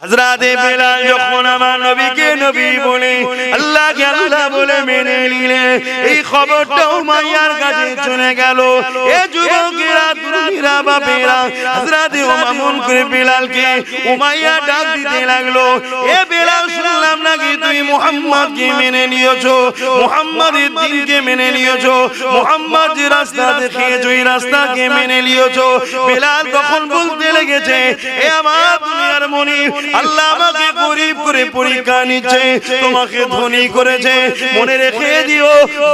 হযরত বেলাল যখন আমার নবীকে নবী বলে আল্লাহকে আল্লাহ বলে মেনে নিলে এই খবরটা উমাইয়ার কাছে চলে গেল। এ যুবকেরা তরুণীরা বাপেরা হযরত ওমর করে বেলালকে উমাইয়া ডাক দিতে লাগলো, এ বেলাল শুনলাম নাকি তুই মুহাম্মদকে মেনে নিয়েছো, মুহাম্মাদের দ্বীনকে মেনে নিয়েছো, মুহাম্মদ যে রাস্তা দেখিয়েছো এই রাস্তাকে মেনে নিয়েছো। বেলাল তখন বলতে লেগেছে, এ আমার দুনিয়ার মনিব, আল্লাহ আমাকে গরীব করে পরীক্ষা নিচ্ছে, তোমাকে ধনী করেছে, মনে রেখে দিও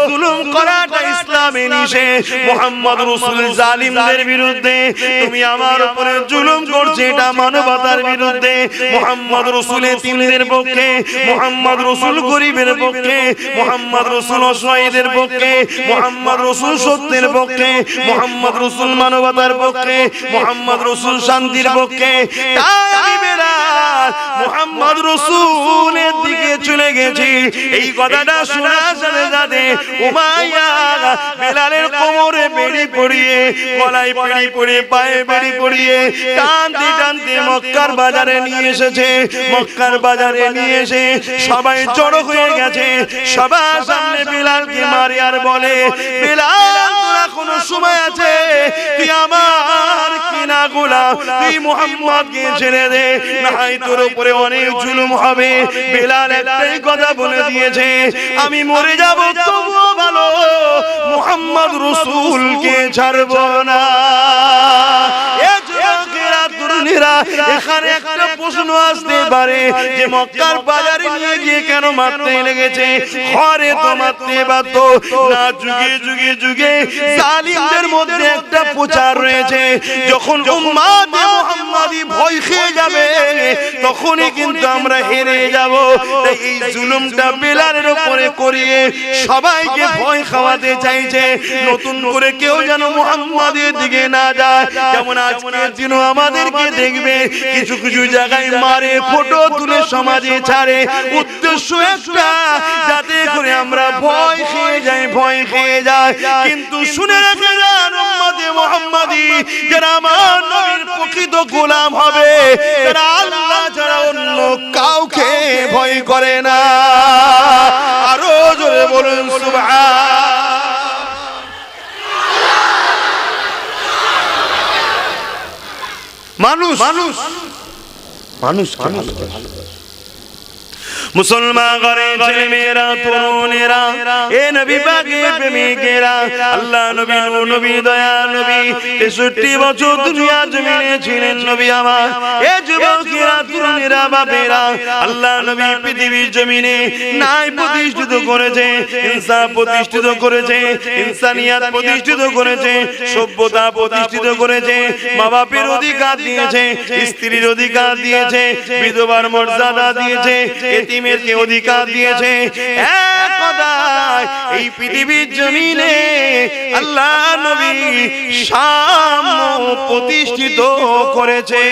জুলুম করাটা ইসলামে নিষেধ। মুহাম্মদ রাসূল জালিমদের বিরুদ্ধে, তুমি আমার উপরে জুলুম করছো, এটা মানবতার বিরুদ্ধে। মুহাম্মদ রাসূল এতিমদের পক্ষে, মুহাম্মদ রাসূল গরীবের পক্ষে, মুহাম্মদ রাসূল অসহায়দের পক্ষে, মুহাম্মদ রাসূল সত্যের পক্ষে, মুহাম্মদ রাসূল মানবতার পক্ষে, মুহাম্মদ রাসূল শান্তির পক্ষে। তাই আমি বেলাল মুহাম্মদ রাসূলের দিকে চলে গেছি। এই কথাটা শোনার সাথে সাথে উমাইয়া বেলালের কোমরে বেড়ি পরিয়ে, গলায় বেড়ি পরিয়ে, পায়ে বেড়ি পরিয়ে টানতে টানতে মক্কার বাজারে নিয়ে এসেছে। মক্কার বাজারে নিয়ে এসে সবাই জড়ো হয়ে গেছে। সবার সামনে বেলালকে মারে আর বলে, বেলাল তোরা কোনো সময় আছে, তুই আমার কিনা গোলাম, তুই মুহাম্মদকে ছেড়ে দে, না হয় তোর উপরে অনেক জুলুম হবে। বেলাল একটাই কথা বলে দিয়েছে, আমি মরে যাব তবুও ভালো, মুহাম্মদ রাসূলকে ছাড়ব না। এখানে একটা প্রশ্ন আসতে পারে যে মক্কার বাজারে নিয়ে গিয়ে কেন মারতে লেগেছে? ঘরে তো মারতে পারতো না। যুগে যুগে যুগে জালিমদের মধ্যে একটা প্রচার রয়েছে, যখন উম্মতে মুহাম্মাদি ভয় খেয়ে যাবে তখনই কিন্তু আমরা হেরে যাব। তাই এই জুলুমটা বেলালের উপরে করিয়ে সবাইকে ভয় খাওয়াতে চাইছে, নতুন করে কেউ যেন মুহাম্মাদের দিকে না যায়। যেমন আজকের দিন আমাদেরকে দেখবে কিছু কিছু জায়গায় মারে, ফটো তুলে সমাজে ছাড়ে, উদ্দেশ্য একটা যাতে করে আমরা ভয় খেয়ে যাই, ভয় খেয়ে যাই। কিন্তু শুনে রেখে যান উম্মতে মুহাম্মাদি, যারা আমার নবীর প্রকৃত গোলাম হবে, তারা আল্লাহ ছাড়া অন্য কাউকে ভয় করে না। আরো জোরে বলুন সুবহান। মানুষ মানুষ মানুষকে ভালোবাসে। মুসলমান ঘরে ছেলে মেয়েরা তরুণেরা, এ নবী পাকের প্রেমিকেরা, আল্লাহ নবী নবী দয়া নবী 63 বছর দুনিয়া জমিনে ছিলেন নবী আমার। এ যুবকেরা তরুণেরা বাপেরা, আল্লাহ নবী পৃথিবীর জমিনে ন্যায় প্রতিষ্ঠিত করেছে, ইনসাফ প্রতিষ্ঠিত করেছে, ইনসানিয়াত প্রতিষ্ঠিত করেছে, সভ্যতা প্রতিষ্ঠিত করেছে, মা বাপের অধিকার দিয়েছে, স্ত্রীর অধিকার দিয়েছে, বিধবার মর্যাদা দিয়েছে, এতিমেরকে অধিকার দিয়েছে। এক কথায় এই পৃথিবীর জমিনে আল্লাহ নবী সাম্য প্রতিষ্ঠিত করেছে।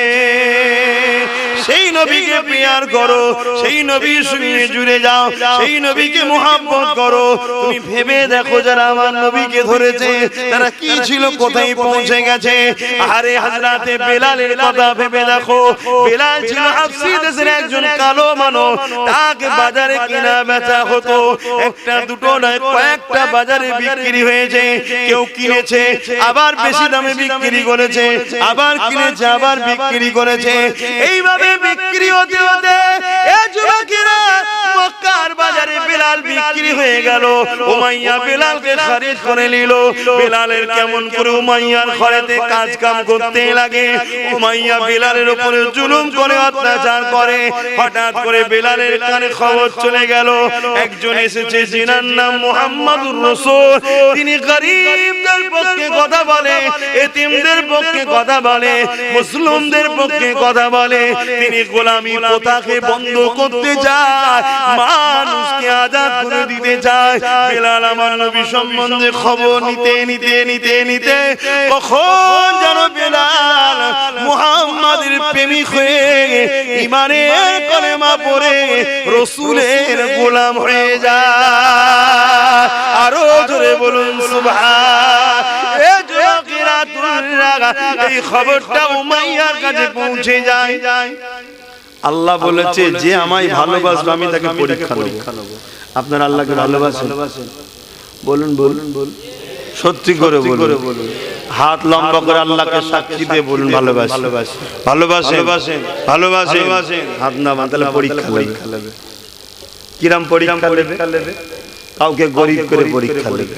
সেই নবীকে প্রিয়ার করো, সেই নবীর সঙ্গে জুড়ে যাও, সেই নবীকে মুহাব্বত করো। তুমি ভেবে দেখো যারা আমার নবীকে ধরেছে তারা কি ছিল, কোথায় পৌঁছে গেছে। আরে হযরতে বেলালের কথা ভেবে দেখো, বেলাল ছিল হাবশী দেশের একজন কালো মানুষ, তাকে বাজারে কেনা বেচা হতো, একটা দুটো নয় কয়েকটা বাজারে বিক্রি হয়েছে। কেউ কিনেছে আবার বেশি দামে বিক্রি করেছে, আবার কিনেছে আবার বিক্রি করেছে। এইভাবে বিক্রি হতে হতে এ যুবকেরা মক্কার বাজারে বেলাল বিক্রি হয়ে গেল। উমাইয়া বেলালকে খারিজ করে নিল। বেলালের কেমন করে উমাইয়ার ঘরেতে কাজ কাম করতে লাগে, উমাইয়া বেলালের উপরে জুলুম করে অত্যাচার করে। হঠাৎ করে বেলালের কানে খবর চলে গেল একজন এসেছে, যিনার নাম মুহাম্মদুর রাসূল। তিনি গরীবদের পক্ষে কথা বলে, এতিমদের পক্ষে কথা বলে, মুসলিমদের পক্ষে কথা বলে। তিনি গোলামি প্রথাকে বন্ধ করতে চায়, মানুষকে আজাদ করে দিতে চায়। বেলাল আমার নবী সম্বন্ধে খবর নিতে নিতে নিতে নিতে কখন যেন বেলাল মুহাম্মাদের প্রেমিক হয়ে ঈমানের কলেমা পড়ে রাসূলের গোলাম হয়ে যায়। আরো জোরে বলুন সুবহান। এই খবরটা উমাইয়ার কাছে পৌঁছে যায়। আল্লাহ বলেছে যে আমায় ভালোবাসবে আমি তাকে পরীক্ষা নেব। আপনারা আল্লাহকে ভালোবাসেন? বলুন বলুন বলুন, সত্যি করে বলুন, হাত লম্বা করে আল্লাহকে সাক্ষী দিয়ে বলুন ভালোবাসেন। ভালোবাসেন ভালোবাসেন, হাত না বাঁধলে পরীক্ষা নেবে। কিরাম পরীক্ষা নেবে? কাউকে গরিব করে পরীক্ষা নেবে,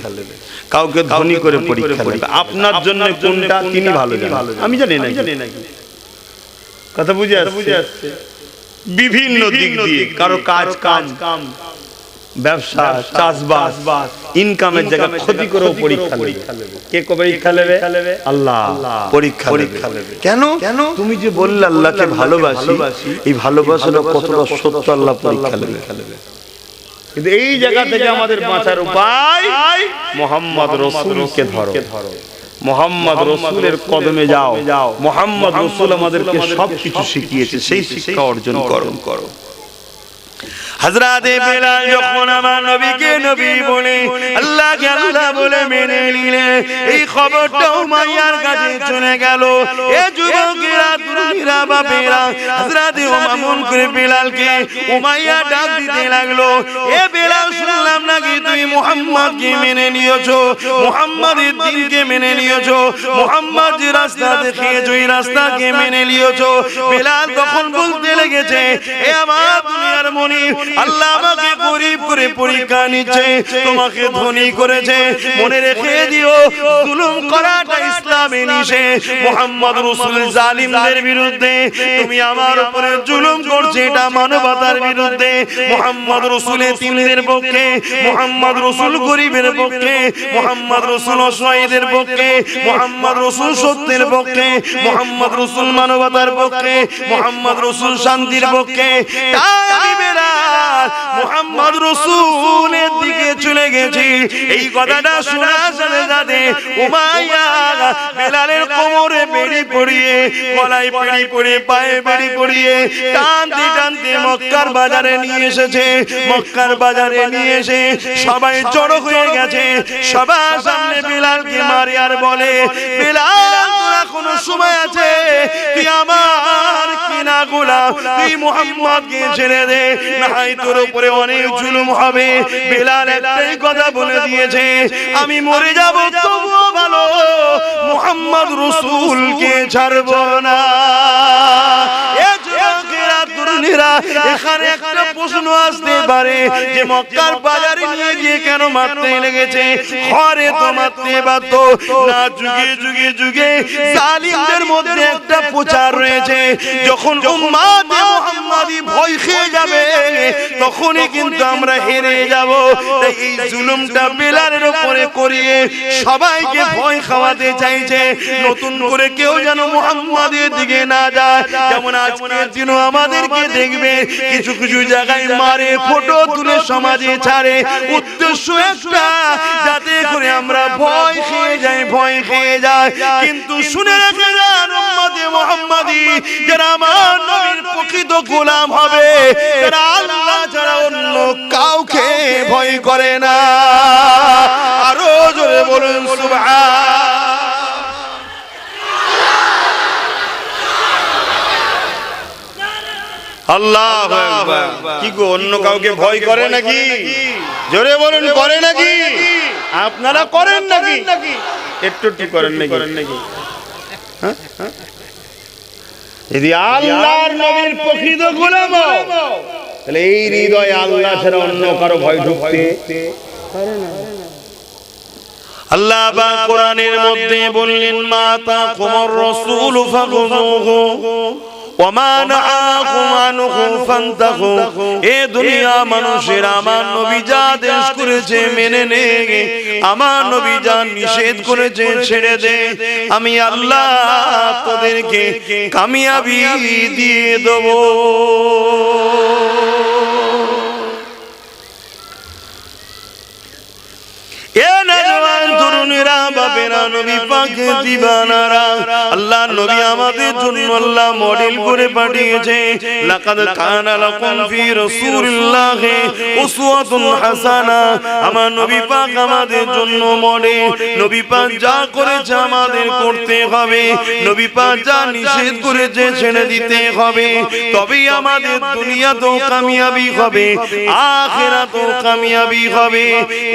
কাউকে ধনী করে পরীক্ষা নেবে। আপনার জন্য কোনটা তিনি ভালো জানেন, আমি জানি না। কথা বুঝে আসছে? বিভিন্ন দিক দিয়ে কারো কাজ কাম, ব্যবসা, চাষবাস, ইনকামের জায়গা ক্ষতি করেও পরীক্ষা নেবে। কে পরীক্ষা নেবে? আল্লাহ পরীক্ষা নেবে। কেন? তুমি যে বললে আল্লাহকে ভালোবাসি, এই ভালোবাসাটা কতটা সত্য আল্লাহ পরীক্ষা নেবে। কিন্তু এই জায়গা থেকে আমাদের বাঁচার উপায়, মুহাম্মদ রাসূলকে ধরো, মুহাম্মদ রাসূলের কদমে যাও। মুহাম্মদ রাসূল আমাদেরকে সবকিছু শিখিয়েছে, সেই শিক্ষা অর্জন করো। হযরতে বেলাল যখন আমার নবীকে নবী বলে, আল্লাহকে আল্লাহ বলে মেনে নিলে, এই খবরটা উমাইয়ার কাছে চলে গেল। এ যুবকেরা, তরুণীরা, বাপেরা, হযরতে মামুন করে বেলালকে উমাইয়া ডাক দিতে লাগলো। এ বেলাল, শুনলাম নাকি তুই মুহাম্মদকে মেনে নিয়েছো, মুহাম্মাদের দ্বীনকে মেনে নিয়েছো, মুহাম্মদ যে রাস্তা দেখিয়েছো এই রাস্তাকে মেনে নিয়েছো। বেলাল তখন বলতে লেগেছে, এ আমার দুনিয়ার মনিব, আল্লাহ আমাকে গরিব করে পরীক্ষা নিচ্ছে, তোমাকে ধনী করেছে। মনে রেখে দিও, জুলুম করাটা ইসলামে নিষেধ। মুহাম্মদ রাসূল জালিমদের বিরুদ্ধে, তুমি আমার উপরে জুলুম করছো, এটা মানবতার বিরুদ্ধে। মুহাম্মদ রাসূল এতিমদের পক্ষে, মুহাম্মদ রাসূল গরিবের পক্ষে, মুহাম্মদ রাসূল অসহায়দের পক্ষে, মুহাম্মদ রাসূল সত্যের পক্ষে, মুহাম্মদ রাসূল মানবতার পক্ষে, মুহাম্মদ রাসূল শান্তির পক্ষে। তাই বেলাল মুহাম্মদ রাসূলের দিকে চলে গেছি। এই কথাটা শোনার সাথে সাথে উমাইয়া বেলালের কোমরে বেড়ি পরিয়ে, গলায় বেড়ি পরিয়ে, পায়ে বেড়ি পরিয়ে টানতে টানতে মক্কার বাজারে নিয়ে এসেছে। মক্কার বাজারে নিয়ে এসে সবাই জড়ো হয়ে গেছে। সবার সামনে বেলালকে মারে আর বলে, বেলাল তোর এখনো সময় আছে, তুই আমার কিনা গোলাম, তুই মুহাম্মদকে ছেড়ে দে, না হয় তোর উপরে অনেক জুলুম হবে। বেলাল একটাই কথা বলে দিয়েছে, আমি মরে যাব তবুও ভালো, মুহাম্মদ রাসূলকে ছাড়ব না। এখানে একটা প্রশ্ন আসতে পারে যে মক্কার বাজারে নিয়ে গিয়ে কেন মারতে লেগেছে? ঘরে তো মারতে পারত না। যুগে যুগে যুগে জালিমদের মধ্যে একটা প্রচার রয়েছে, যখন উম্মতে মুহাম্মাদি ভয় খেয়ে যাবে তখনই কিন্তু আমরা হেরে যাব। তাই এই জুলুমটা বেলালের উপরে করিয়ে সবাইকে ভয় খাওয়াতে চাইছে, নতুন করে কেউ যেন মুহাম্মাদের দিকে না যায়। যেমন আজকের দিনও আমাদেরকে দেখবে কিছু কিছু জায়গায় মারে, ফটো তুলে সমাজে ছাড়ে, উদ্দেশ্য একটা যাতে করে আমরা ভয় খেয়ে যাই। কিন্তু শুনে রেখে যান উম্মতে মুহাম্মাদি, যারা আমার নবীর প্রকৃত গোলাম হবে, যারা আল্লাহ ছাড়া অন্য কাউকে ভয় করে না। আরো জোরে বলুন সুবহান। আল্লাহু আকবার। কি গো, অন্য কাউকে ভয় করে নাকি? জোরে বলুন, করে নাকি? আপনারা করেন নাকি? একটু করেন নাকি? যদি আল্লাহর নবীর প্রকৃত গোলাম তাহলে এই হৃদয়ে আল্লাহ ছাড়া অন্য কারো ভয় ঢুকতে পারে না। আল্লাহ পাক কোরআনের মধ্যে বললেন, মা তাকুমুর রাসূল ফাখুযুহু ওয়া মা নাহাকুম আনহু ফান্তাহু। এ দুনিয়া মানুষের আমার নবী যা আদেশ করেছে মেনে নে, আমার নবী যা নিষেধ করেছে ছেড়ে দে। আমি আল্লাহ তোদেরকে কামিয়াবি দিয়ে দেব। এ নওজওয়ান তরুণীরা, বাবেরা নবী পাকের দিবানারা আল্লাহ নবী আমাদের জন্য আল্লাহ মডেল করে পাঠিয়েছে লাকাদ কানা লাকুম ফি রাসূলিল্লাহি উসওয়াতুন হাসানা আমার নবী পাক আমাদের জন্য মডেল নবী পাক যা করেছে আমাদের করতে হবে নবী পাক যা নিষেধ করেছে ছেড়ে দিতে হবে তবেই আমাদের দুনিয়াতেও কামিয়াবি হবে আখিরাতেও কামিয়াবি হবে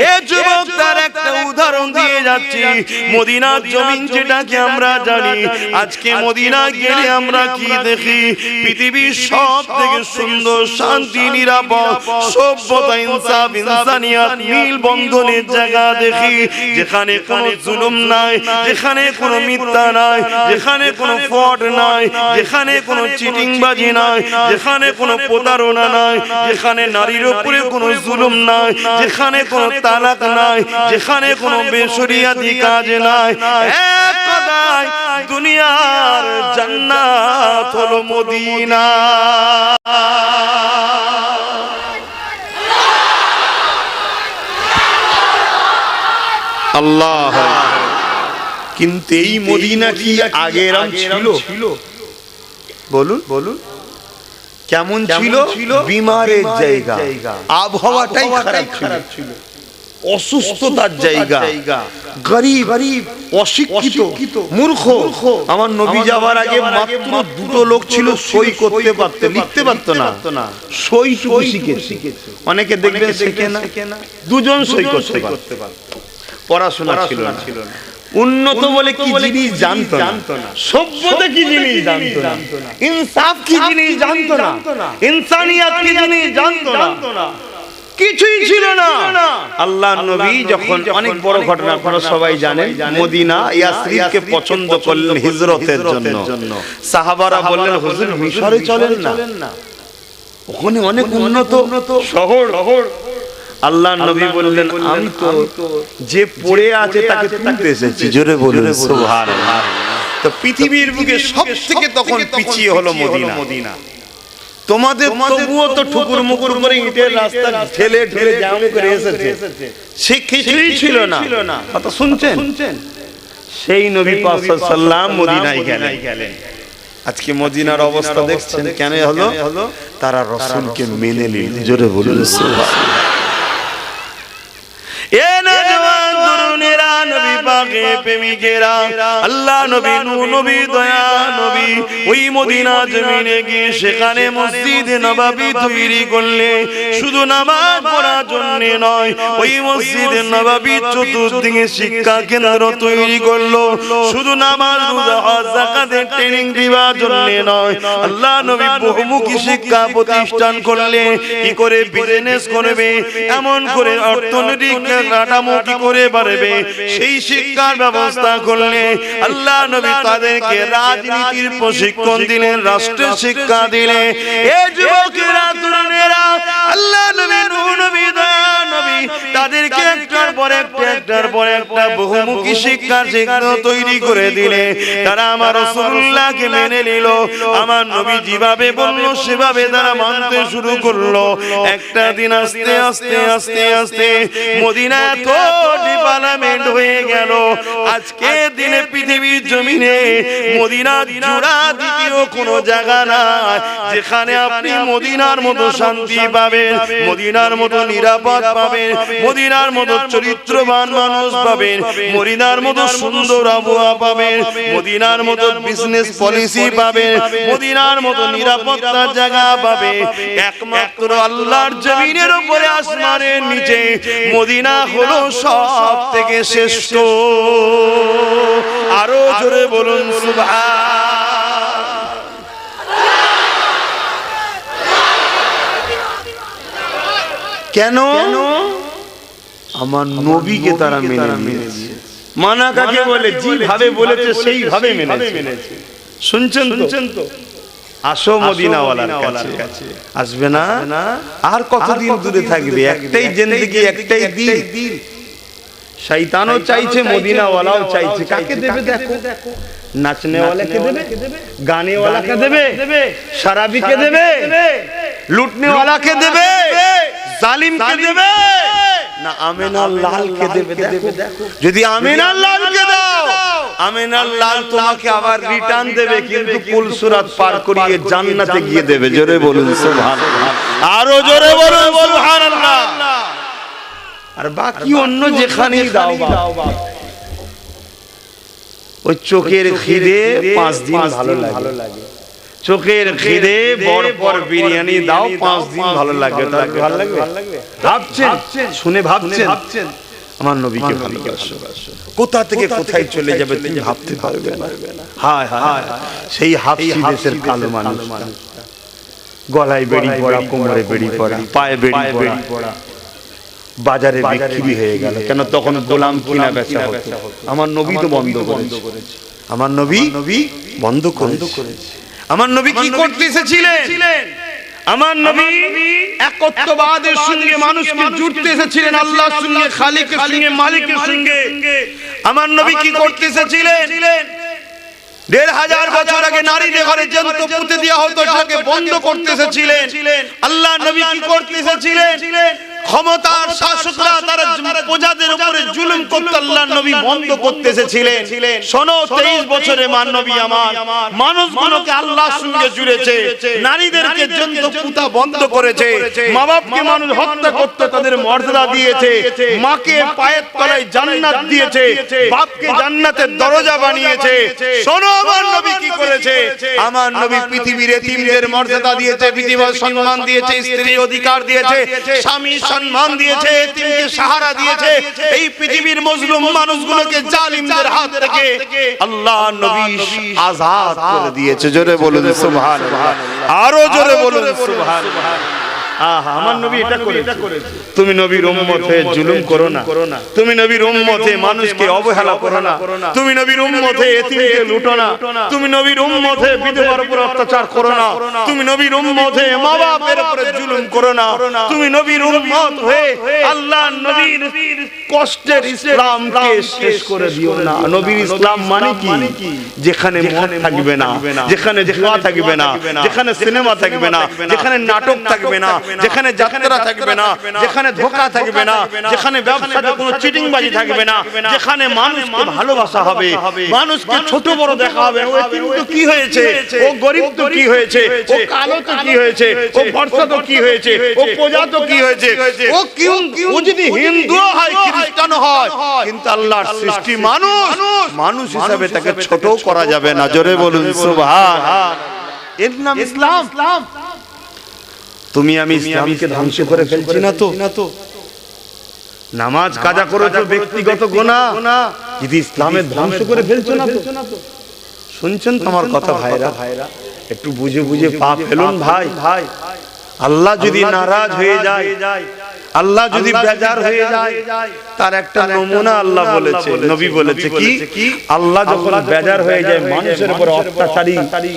এই যুবক তার একটা উদাহরণ দিয়ে যাচ্ছি মদিনার জমিন যেটাকে আমরা জানি আজকে মদিনা গেলে আমরা কি দেখি পৃথিবীর সবথেকে সুন্দর শান্তি নিরাপদ সভ্যতা ইনসাফ ইনসানিয়াত মিল বন্ধনের জায়গা দেখি যেখানে কোনো জুলুম নাই যেখানে কোনো মিথ্যা নাই যেখানে কোনো ফ্রড নাই যেখানে কোনো চিটিংবাজি নাই যেখানে কোনো প্রতারণা নাই যেখানে নারীর উপরে কোনো জুলুম নাই যেখানে কোনো তালাক নাই যেখানে কোনো বেশরিয়াতি কাজ নাই এক কথায় দুনিয়ার জান্নাত হলো মদিনা আল্লাহ কিন্তু এই মদিনা কি আগের ছিল বলুন বলুন কেমন ছিল বিমারের জায়গা আবহাওয়াটাই খারাপ ছিল অসুস্থতার জায়গা গরিব অশিক্ষিত মূর্খ আমার নবী যাওয়ার আগে মাত্র দুটো লোক ছিল সই করতে পারতো লিখতে পারতো না সই শিখেছে অনেকে দেখবেন শেখে না দুজন সই করতে পারতো পড়াশোনা ছিল না উন্নত বলে কি জিনিস জানতো না সভ্যতা কি জিনিস জানতো না ইনসাফ কি জিনিস জানতো না ইনসানিয়াত কি জিনিস জানতো না কিছুই ছিল না আল্লাহর নবী যখন অনেক বড় ঘটনা আপনারা সবাই জানেন মদিনা ইয়াসরিবকে পছন্দ করলেন হিজরতের জন্য সাহাবারা বললেন হুজুর মিশরে চলেন না ওখানে অনেক উন্নত শহর আল্লাহর নবী বললেন আমি তো যে পড়ে আছে তাকে তুলতে এসেছি জোরে বলুন সুবহানাল্লাহ তো পৃথিবীর বুকে সবথেকে তখন পিছিয়ে হলো মদিনা তোমাদের তবুও তো ঠুকুর মুকুর করে ইটের রাস্তা ঠেলে জাম করে এসেছে সে কিছুই ছিল না কথা শুনছেন সেই নবী পাক সাল্লাল্লাহু আলাইহি ওয়াসাল্লাম মদিনায় গেলেন আজকে মদিনার অবস্থা দেখছেন কেন হলো তারা রাসূলকে মেনে নিল জোরে বলুন সুবহানাল্লাহ এ নওজওয়ান তরুণেরা নবী পাকের প্রেমিকেরা আল্লাহ নবী নূর নবী দয়া নবী ওই মদিনা জমিনে গিয়ে সেখানে মসজিদ নববী তৈরি করলে শুধু নামাজ পড়ার জন্য নয় ওই মসজিদ নববী চতুর্দিকে শিক্ষা কেন্দ্র তৈরি করলো শুধু নামাজ রোজা হজ যাকাতের ট্রেনিং দেওয়ার জন্য নয় আল্লাহ নবী বহুমুখী শিক্ষা প্রতিষ্ঠান করলে কি করে বিজনেস করবে এমন করে অর্থনৈতিক কাঠামো কি করে বাড়বে সেই শিক্ষার ব্যবস্থা করলে আল্লাহ নবী তাদেরকে রাজনীতির প্রশিক্ষণ দিলেন রাষ্ট্রের শিক্ষা দিলেন এই যুবকেরা তরুণেরা আল্লাহ নবী নূর নবী দয়া নবী তাদেরকে একটার পর একটা বহুমুখী শিক্ষার শিক্ষা তৈরি করে দিলে তারা আমার রাসূলুল্লাহকে মেনে নিল আমার নবী যেভাবে বলল সেভাবে তারা মানতে শুরু করলো একটা দিন আস্তে আস্তে আস্তে আস্তে মদিনা তো ডেভেলপমেন্ট হয়ে গেল আজকে দিনে পৃথিবীর জমিনে মদিনা জোড়া দ্বিতীয় কোনো জায়গা নাই যেখানে আপনি মদিনার মতো শান্তি পাবেন মদিনার মতো নিরাপদ পাবেন মদিনার মতো চরিত্রবান মানুষ পাবেন মদিনার মতো সুন্দর আবহাওয়া পাবেন মদিনার মতো বিজনেস পলিসি পাবেন মদিনার মতো নিরাপত্তার জায়গা পাবে একমাত্র আল্লাহর জমিনের উপরে আসমানের নিচে মদিনা হলো সব থেকে শ্রেষ্ঠ আরো জোরে বলুন সুবহান কেন আমার নবীকে তারা মেনে নিয়েছে মানা কাকে বলে যেভাবে বলেছে সেইভাবে মেনেছে শুনছেন তো আসো মদিনাওয়ালার কাছে আসবে না আর কতদিন দূরে থাকবে একটাই জিন্দেগি একটাই দিন শয়তানও চাইছে মদিনাওয়ালাও চাইছে কাকে দেবে দেখো নাচনে ওয়ালাকে দেবে গানে ওয়ালাকে দেবে শরাবীকে দেবে লুটনে ওয়ালাকে দেবে জালিমকে দেবে না আমেনার লালকে দেবে? দেখো, যদি আমেনার লালকে দাও, আমেনার লাল তোমাকে আবার রিটার্ন দেবে, কিন্তু পুলসুরাত পার করিয়ে জান্নাতে গিয়ে দেবে। জোরে বলুন সুবহানাল্লাহ, আরো জোরে বলুন সুবহানাল্লাহ। আর বাকি অন্য যেখানেই দাও বাবা, ওই চোখের খিদে 5 দিন ভালো লাগে, চোখের খিদে বড় বিরিয়ানি দাও 5 দিন ভালো লাগে, তার ভালো লাগবে? ভাবছেন, শুনে ভাবছেন আমার নবীকে ভালোবাসো, কোথা থেকে কোথায় চলে যাবে তুমি ভাবতে পারবে না। হায় হায়, সেই হাফসি দেশের কালো মানুষ, গলায় বেড়ি পড়া, কোমরে বেড়ি পড়া, পায়ে বেড়ি পড়া, বাজারে বিক্রি হয়ে গেল। কেন? তখন গোলাম কিনা বেচা হতো। আমার নবী তো বন্ধ করেছে, আমার নবী বন্ধ করেছে। আমার নবী কি করতে এসেছিলেন? আমার নবী একত্ববাদের সঙ্গে মানুষকে জুড়তে এসেছিলেন, আল্লাহর সঙ্গে, খালিকের সঙ্গে, মালিকের সঙ্গে। আমার নবী কি করতে এসেছিলেন? 1500 বছর আগে নারীদের ঘরে জ্যান্ত পুঁতে দেওয়া হতো, সেটাকে বন্ধ করতে এসেছিলেন। আল্লাহ নবী কি করতে এসেছিলেন? ক্ষমতার শাসকরা তারা প্রজাদের উপরে জুলুম করতে আল্লাহ নবী বন্ধ করতে এসেছিলেন। শোনো, 23 বছরে মান নবী আমার মানুষগুলোকে আল্লাহর সঙ্গে জুড়েছে, নারীদেরকে জ্যান্ত পুঁতা বন্ধ করেছে, মা বাপকে মানুষ হত্যা করতে তাদের মর্যাদা দিয়েছে, মাকে পায়ের তলায় জান্নাত দিয়েছে, বাপকে জান্নাতের দরজা বানিয়েছে। শোনো, আমার নবী কি করেছে? আমার নবী পৃথিবীর এতিমদের মর্যাদা দিয়েছে, পৃথিবীর সম্মান দিয়েছে, স্ত্রী অধিকার দিয়েছে, স্বামী সম্মান দিয়েছে, এতিমকে সাহারা দিয়েছে। এই পৃথিবীর মজলুম মানুষগুলোকে জালিমদের হাত থেকে আল্লাহ নবী আজাদ করে দিয়েছে। জোরে বলুন সুবহানাল্লাহ, আরো জোরে বলুন সুবহানাল্লাহ। আমার নবী এটা করেছে। তুমি নবীর উম্মত হয়ে জুলুম করো না, তুমি নবীর উম্মত হয়ে মানুষকে অবহেলা করো না, তুমি নবীর উম্মত হয়ে এতিমকে লুটো না, তুমি নবীর উম্মত হয়ে বিধবার উপর অত্যাচার করো না, তুমি নবীর উম্মত হয়ে মা বাপের উপরে জুলুম করো না, তুমি নবীর উম্মত হয়ে আল্লাহ নবীর কষ্টের ইসলামকে শেষ করে দিও না। নবীর ইসলাম মানে কি? যেখানে মদ থাকবে না, যেখানে জুয়া থাকবে না, যেখানে সিনেমা থাকবে না, যেখানে নাটক থাকবে না, যেখানে যাত্রা থাকবে না, যেখানে ধোঁকা থাকবে না, যেখানে ব্যবসাতে কোনো চিটিংবাজি থাকবে না, যেখানে মানুষকে ভালোবাসা হবে, মানুষকে ছোট বড় দেখা হবে। ও এতিম তো কি হয়েছে, ও গরিব তো কি হয়েছে, ও কালো তো কি হয়েছে, ও ফর্সা তো কি হয়েছে, ও প্রজা তো কি হয়েছে, ও যদি হিন্দু হয়, খ্রিস্টান হয়, কিন্তু আল্লাহর সৃষ্টি মানুষ হিসাবে তাকে ছোট করা যাবে না। জোরে বলুন সুবহানাল্লাহ। এর নাম ইসলাম। তুমি আমি ইসলামকে ধ্বংস করে ফেলছি না তো? নামাজ কাজা করেছো ব্যক্তিগত গুনাহ, যদি ইসলামের ধ্বংস করে ফেলছো না তো? শুনছেন তো আমার কথা ভাইরা? একটু বুঝে পা ফেলুন ভাই। আল্লাহ যদি নারাজ হয়ে যায়, আল্লাহ যদি বেজার হয়ে যায়, তার একটা নমুনা আল্লাহ বলেছে, নবী বলেছে কি? আল্লাহ যখন বেজার হয়ে যায়, মানুষের উপর অত্যাচারী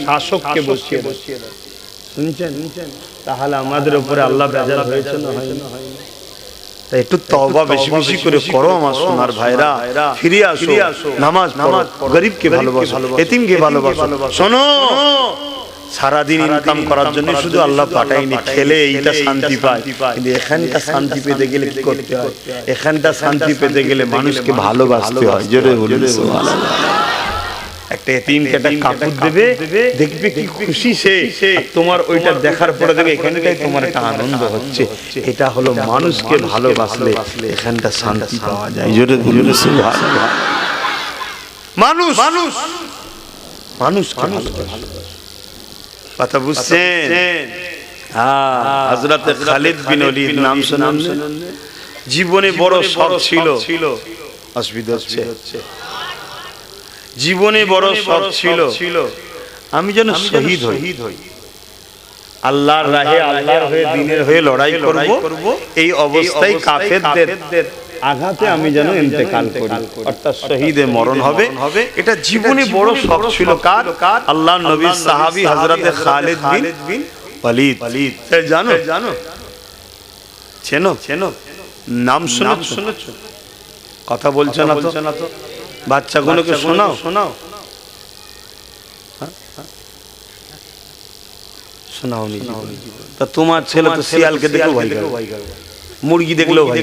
শাসককে বসিয়ে দেয়। শুনছেন? তাহলে আমাদের উপরে আল্লাহ বেজার হয়েছে না হয়নি? তাই একটু তওবা বেশি বেশি করে করো আমার সোনার ভাইরা, ফিরে আসো, নামাজ পড়ো, গরিবকে ভালোবাসো, এতিমকে ভালোবাসো। শোনো, সারাদিন ইনকাম করার জন্য শুধু আল্লাহ পাঠায়নি, খেলে এইটা শান্তি পায়, কিন্তু এখানটা শান্তি পেতে গেলে কি করতে হয়? এখানটা শান্তি পেতে গেলে মানুষকে ভালোবাসতে হয়। জোরে বলুন সুবহানাল্লাহ। একটা এতিমকে একটা কাপড় দেবে, দেখবে কি খুশি সে, তোমার ওইটা দেখার পরে দেখবে এখানটাই তোমার একটা আনন্দ হচ্ছে। এটা হলো মানুষকে ভালোবাসলে এখানটা শান্তি পাওয়া যায়। জোরে বলুন সুবহানাল্লাহ। মানুষকে ভালোবাসে। কথা বুঝছেন? হযরত খালিদ বিন ওলীদ নাম শুনেন? জীবনে বড় শখ ছিল, অসুবিধা হচ্ছে, জীবনে বড় শখ ছিল আমি যেন শহীদ হই, আল্লাহর রাহে, আল্লাহর হয়ে, দ্বীনের হয়ে লড়াই করব। এই অবস্থায় কাফেরদের আঘাতে আমি যেন ইন্তেকাল করি, অর্থাৎ শহীদে মরণ হবে। এটা জীবনে বড় শখ ছিল কার? আল্লাহর নবীর সাহাবী হযরত খালিদ বিন ওলীদ। জানো? চেনো? নাম শুনেছো? কথা বলছো না তো? বাচ্চাগুলোকে শোনাও। শোনাও নি? তা তোমার ছেলে তো শিয়ালকে দেখে ভয় করে, মুরগি দেখলেও ভাই।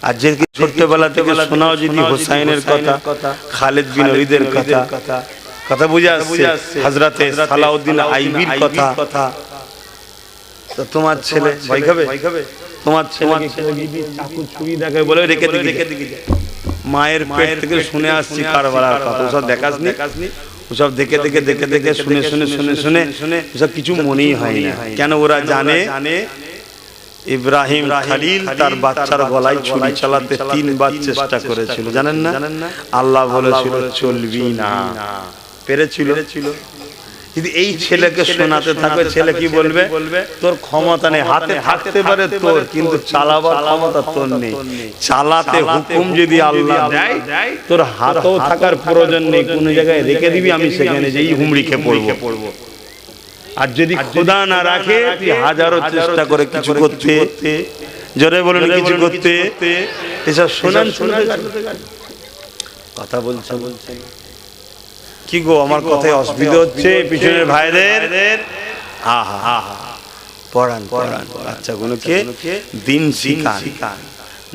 আর যে ছোট্টবেলা থেকে শোনাও যদি হোসাইনের কথা, খালিদ বিন ওলীদের কথা, কথা বুঝে আসছে, হযরতে সালাউদ্দিন আইবির কথা, তো তোমার ছেলে ভয় খাবে? তোমার ছেলে চাকু ছুরি দেখে বলে রেখে দিকে মায়ের পেট থেকে শুনে আসছি কারবালার কথা, ওসব দেখাসনি, ওসব দেখে শুনে ওসব কিছু মনেই হয় না। কেন? ওরা জানে ইব্রাহিম খলিল তার বাচ্চার গলায় ছুরি চালাতে 3 বার চেষ্টা করেছিল, জানেন না? আল্লাহ বলেছিল চলবি না, পেরেছিল। যদি এই ছেলেকে শোনাতে থাকবে, ছেলে কি বলবে? তোর ক্ষমতা নেই, হাতে থাকতে পারে তোর, কিন্তু চালাবার ক্ষমতা তোর নেই। চালাতে হুকুম যদি আল্লাহ দেয়, তোর হাতেও থাকার প্রয়োজন নেই, কোন জায়গায় রেখে দিবি, আমি সেখানে যেই হুমড়ি খেয়ে পড়বো। আর যদি খোদা না রাখে, তুই হাজারো চেষ্টা করে কিছু করতে, জোরে বলুন কিছু করতে, এসব শোনান কথা বলছে। কি গো, আমার কথায় অসুবিধা হচ্ছে পিছনের ভাইদের? পড়ান বাচ্চাগুলোকে দিন শিখান,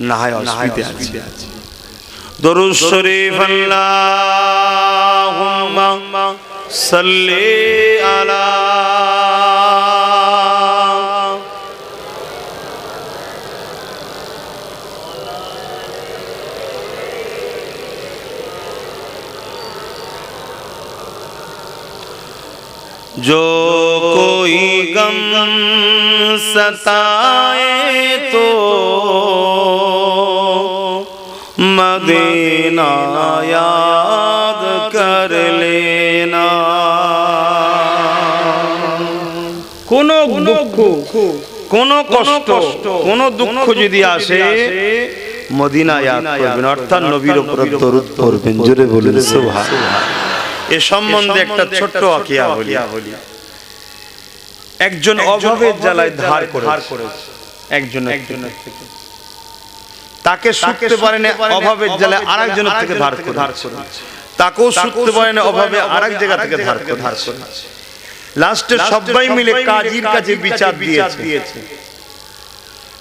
না হয় অসুবিধা আছে। দরুদ শরীফ আল্লাহুম্মা সাল্লি আলা जो कोई गम सताए तो मदीना याद कर लेना। কোনো দুঃখ, কোনো কষ্ট, কোনো দুঃখ যদি আসে, মদিনা ইয়াদ করবেন, অর্থাৎ নবীর উপর দরুদ পড়বেন। জোরে বলুন সুবহানাল্লাহ। এ সম্বন্ধে একটা ছোট্ট ওয়াকিয়া বলি। একজন অভাবের জ্বালায় ধার করেছে, একজন তাকে শুধতে পারে না, অভাবের জ্বালায় আরেকজনের থেকে ধার করেছে, তাকেও শুধতে পারে না, অভাবে আরেক জায়গা থেকে ধার করেছে। লাস্টে সবাই মিলে কাজীর কাছে বিচার দিয়েছে।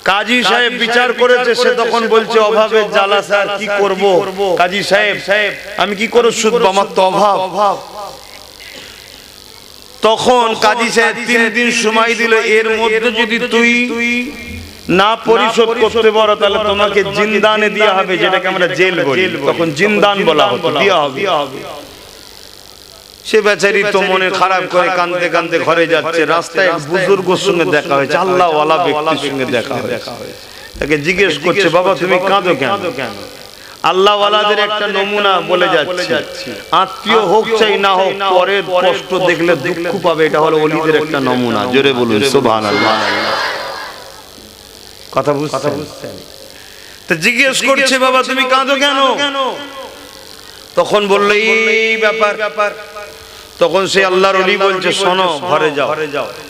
কাজী সাহেব বিচার করেছে, সে তখন বলছে অভাবের জ্বালা স্যার কি করব, কাজী সাহেব আমি কি করে শুধবো, আমার তো অভাব। তখন কাজী সাহেব 3 দিন সময় দিল, এর মধ্যে যদি তুই না পরিশোধ করতে পারো তাহলে তোমাকে জিন্দানে দেয়া হবে, যেটাকে আমরা জেল বলি, তখন জিন্দান বলা হতো, দেয়া হবে। সে বেচারি তো মনে খারাপ করে কাঁদতে কাঁদতে ঘরে যাচ্ছে, রাস্তায় এক বুজুর্গের সঙ্গে দেখা হয়েছে, আল্লাহওয়ালা ব্যক্তির সঙ্গে দেখা হয়েছে। তাকে জিজ্ঞেস করছে, বাবা তুমি কাঁদো কেন? আল্লাহওয়ালাদের একটা নমুনা বলে যাচ্ছে, আত্মীয় হোক চাই না হোক, পরের কষ্ট দেখলে দুঃখ পাবে, এটা হলো ওলিদের একটা নমুনা। জোরে বলুন সুবহানাল্লাহ। কথা বুঝছেন? তো জিজ্ঞেস করছে, বাবা তুমি কাঁদো কেন? তখন বললো এই ব্যাপার। তখন সে আল্লাহর ওলি বলছে, শোনো, ঘরে যাও,